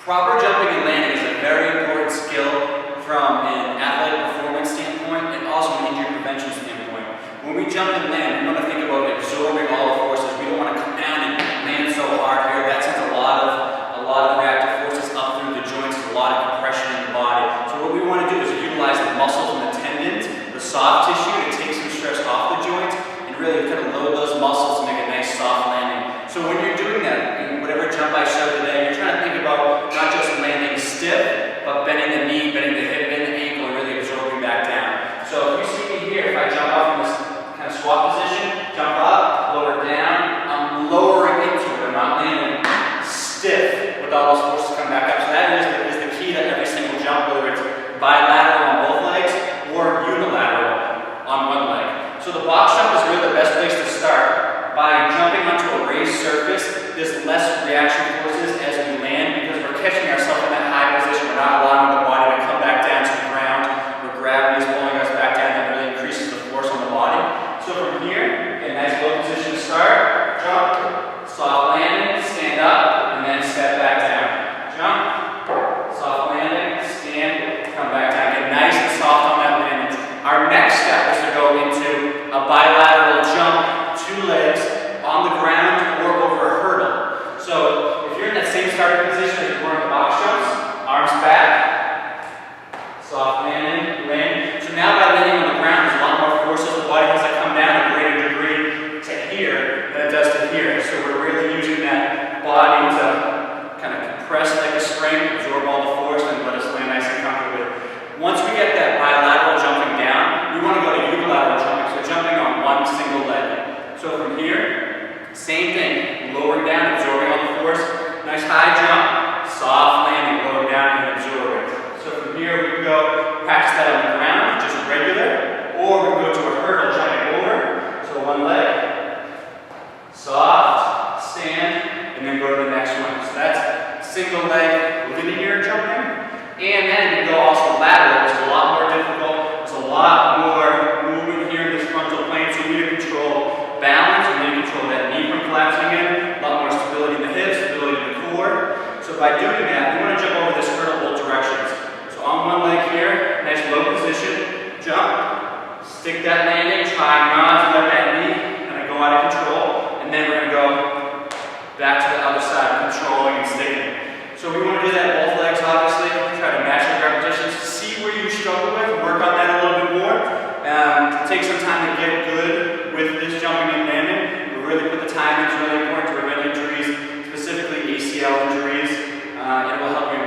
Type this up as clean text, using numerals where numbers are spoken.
Proper jumping and landing is a very important skill from an athletic performance standpoint and also an injury prevention standpoint. When we jump and land, we want to think about absorbing all the forces. We don't want to come down and land so hard here. That sends a lot of reactive forces up through the joints, a lot of compression in the body. So what we want to do is utilize the muscles and the tendons, the soft tissue, to take some stress off the joints and really kind of load those muscles to make a nice soft landing. So when you're doing that, in whatever jump I showed today, you're trying to think about not just landing stiff, but bending the knee, bending the hip, bending the ankle, and really absorbing back down. So if you see me here, if I jump up from this kind of squat position, jump up, lower down, I'm lowering into it. I'm not landing stiff with all those forces coming back up. So that is the key to every single jump, whether it's bilateral on both legs or unilateral on one leg. So the box jump is really the best place to start. By jumping onto a raised surface, there's less reaction forces as we land because we're catching ourselves in that high position. We're not allowing the body to come back down to the ground where gravity is pulling us back down. That really increases the force on the body. So from here, get a nice low position to start. Jump, soft landing, stand up, and then step back down. Jump, soft landing, stand, come back down. Get nice and soft on that landing. Our next step is to go into a bilateral jump, 2 legs on the ground or over a hurdle. So if you're in that same starting position as you were in the box jumps, arms back, soft landing, land. So now by landing on the ground, there's a lot more forces. The body has to come down a greater degree to here than it does to here. So we're really using that body to kind of compress like a spring, absorb all the force, and let us land nice and comfortably. Once we get that bilateral jumping down, we want to go to unilateral jumping, so jumping on one single leg. So from here, same thing, lowering down, absorbing all the force. Nice high jump, soft landing, lowering down and absorbing. So from here we can go practice that on the ground, just regular, or we can go to a hurdle, jumping over. So one leg, soft, stand, and then go to the next one. So that's single leg, linear jumping. And then we can go also lateral, which is a lot more difficult. There's a lot more movement here in this frontal plane, so we need to control balance, we need to control that knee from collapsing in, a lot more stability in the hips, stability in the core. So by doing that, we want to jump over this hurdle both directions. So on one leg here, nice low position, jump, stick that landing, try not to let that knee kind of go out of control, and then we're going to go back to the other side, controlling and sticking. So we want to do that both legs, obviously, try to match the repetitions, see where you struggle with, work on that a little bit more. Take some time to get good with this jumping and landing. We really put the time in. It's really important to prevent injuries, specifically ACL injuries. It will help you